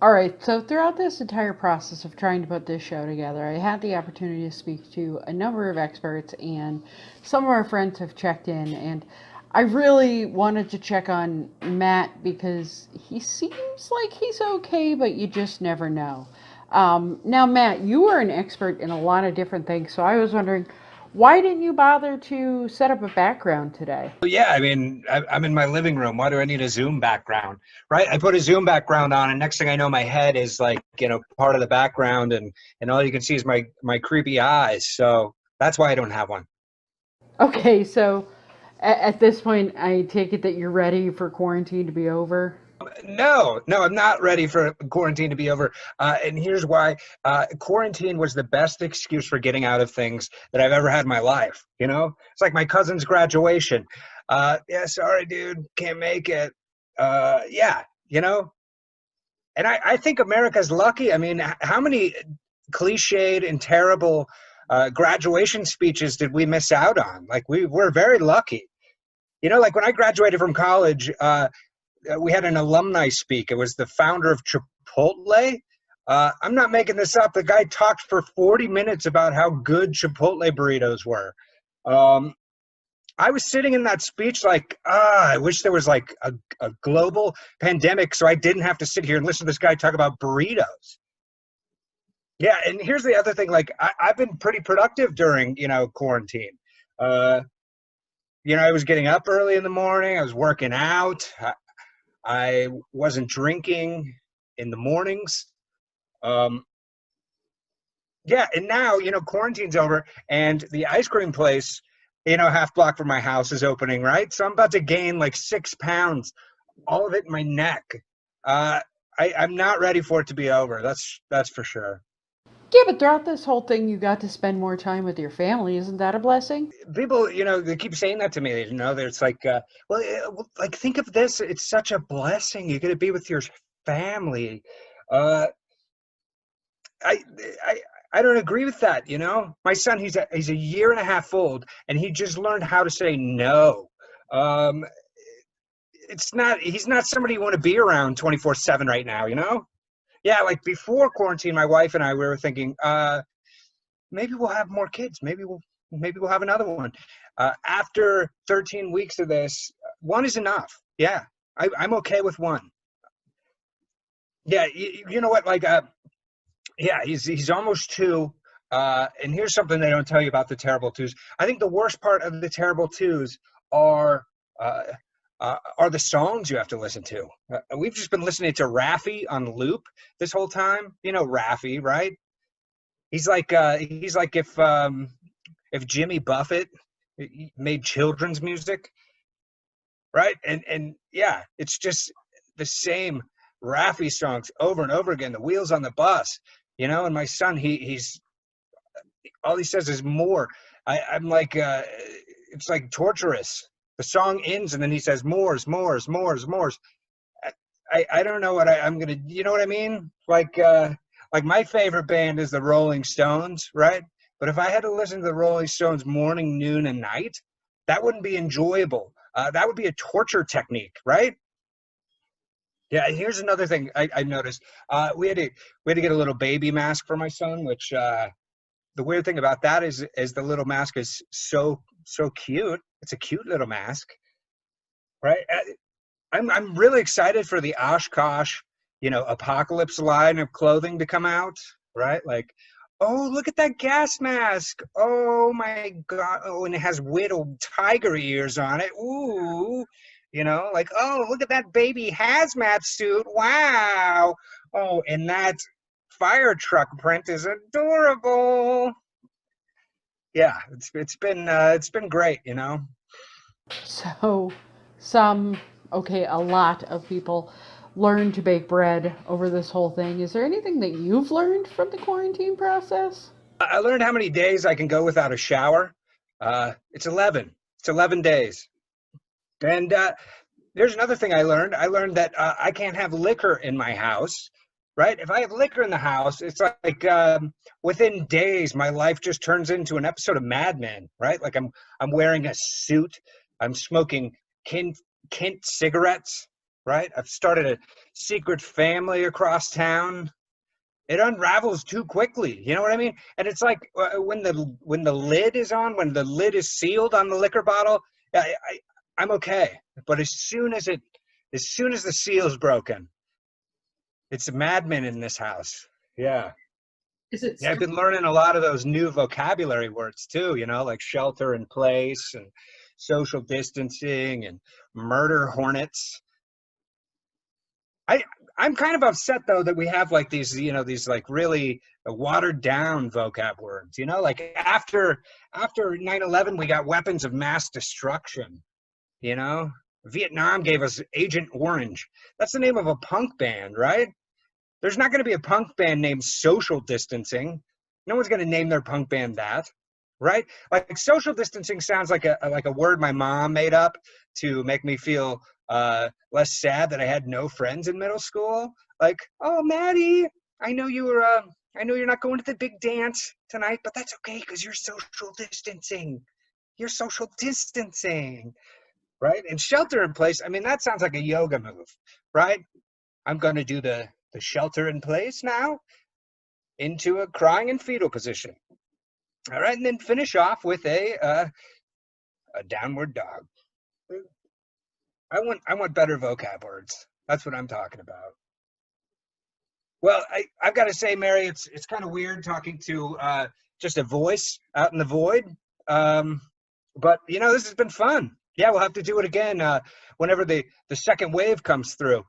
All right, so throughout this entire process of trying to put this show together, I had the opportunity to speak to a number of experts, and some of our friends have checked in. And I really wanted to check on Matt because he seems like he's okay, but you just never know. Now, Matt, you are an expert in a lot of different things, so I was wondering, why didn't you bother to set up a background today? Well, yeah, I mean, I'm in my living room. Why do I need a Zoom background, right? I put a Zoom background on, and next thing I know, my head is like, part of the background, and all you can see is my creepy eyes. So that's why I don't have one. Okay, so at this point, I take it that you're ready for quarantine to be over. No, no, I'm not ready for quarantine to be over. And here's why: quarantine was the best excuse for getting out of things that I've ever had in my life. It's like my cousin's graduation. Yeah, sorry, dude, can't make it. Yeah, you know. And I think America's lucky. I mean, how many cliched and terrible graduation speeches did we miss out on? Like we're very lucky. Like when I graduated from college, we had an alumni speak. It was the founder of Chipotle. I'm not making this up. The guy talked for 40 minutes about how good Chipotle burritos were. Um, I was sitting in that speech like, I wish there was like a global pandemic so I didn't have to sit here and listen to this guy talk about burritos. Yeah, and here's the other thing. Like, I've been pretty productive during, quarantine. Uh, I was getting up early in the morning. I was working out. I wasn't drinking in the mornings. Um, yeah, and now, quarantine's over and the ice cream place, half block from my house is opening, right? So I'm about to gain like 6 pounds, all of it in my neck. Uh, I'm not ready for it to be over. That's for sure. Yeah, but throughout this whole thing, you got to spend more time with your family. Isn't that a blessing? People, they keep saying that to me. It's like, like think of this. It's such a blessing. You get to be with your family. Uh, I, I, I don't agree with that. My son, he's a year and a half old, and he just learned how to say no. Um, he's not somebody you want to be around 24/7 right now. Yeah, like before quarantine, my wife and I, we were thinking, maybe we'll have more kids. Maybe we'll have another one. After 13 weeks of this, one is enough. Yeah, I'm okay with one. Yeah, you know what? Like, yeah, he's almost two. And here's something they don't tell you about the terrible twos. I think the worst part of the terrible twos are uh, are the songs you have to listen to. We've just been listening to Raffi on loop this whole time. You know Raffi, right? He's like if Jimmy Buffett made children's music, right? And yeah, it's just the same Raffi songs over and over again. The wheels on the bus, And my son, he's all he says is more. I'm like, it's like torturous. The song ends and then he says more's, more's, more's, more's. I don't know what I'm gonna. You know what I mean? Like my favorite band is the Rolling Stones, right? But if I had to listen to the Rolling Stones morning, noon, and night, that wouldn't be enjoyable. That would be a torture technique, right? Yeah. Here's another thing I noticed. We had to get a little baby mask for my son, which the weird thing about that is the little mask is so cute. It's a cute little mask, right? I'm really excited for the Oshkosh, apocalypse line of clothing to come out, right? Like, oh, look at that gas mask. Oh my God. Oh, and it has whittled tiger ears on it. Ooh, like, oh, look at that baby hazmat suit. Wow. Oh, and that fire truck print is adorable. Yeah, it's been great. So, some, okay, a lot of people learn to bake bread over this whole thing. Is there anything that you've learned from the quarantine process? I learned how many days I can go without a shower. It's 11. It's 11 days. And there's another thing I learned. I learned that I can't have liquor in my house, right? If I have liquor in the house, it's like within days, my life just turns into an episode of Mad Men, right? Like I'm wearing a suit. I'm smoking Kint cigarettes, right? I've started a secret family across town. It unravels too quickly. You know what I mean? And it's like when the lid is on, when the lid is sealed on the liquor bottle, I'm okay. But as soon as the seal is broken, it's a madman in this house. Yeah. Is it Yeah, I've been learning a lot of those new vocabulary words too, you know, like shelter in place and social distancing and murder hornets. I I'm kind of upset though that we have like these, you know, these like really watered down vocab words, you know, like after 9/11 we got weapons of mass destruction, you know? Vietnam gave us Agent Orange. That's the name of a punk band, right? There's not going to be a punk band named Social Distancing. No one's going to name their punk band that, right? Like social distancing sounds like a word my mom made up to make me feel less sad that I had no friends in middle school. Like, oh, Maddie, I know you were. I know you're not going to the big dance tonight, but that's okay because you're social distancing. You're social distancing, right? And shelter in place. I mean, that sounds like a yoga move, right? I'm going to do the shelter in place now into a crying and fetal position. All right, and then finish off with a downward dog. I want better vocab words. That's what I'm talking about. Well, I've got to say, Mary, it's kind of weird talking to just a voice out in the void. Um, but you know, this has been fun. Yeah, we'll have to do it again whenever the second wave comes through.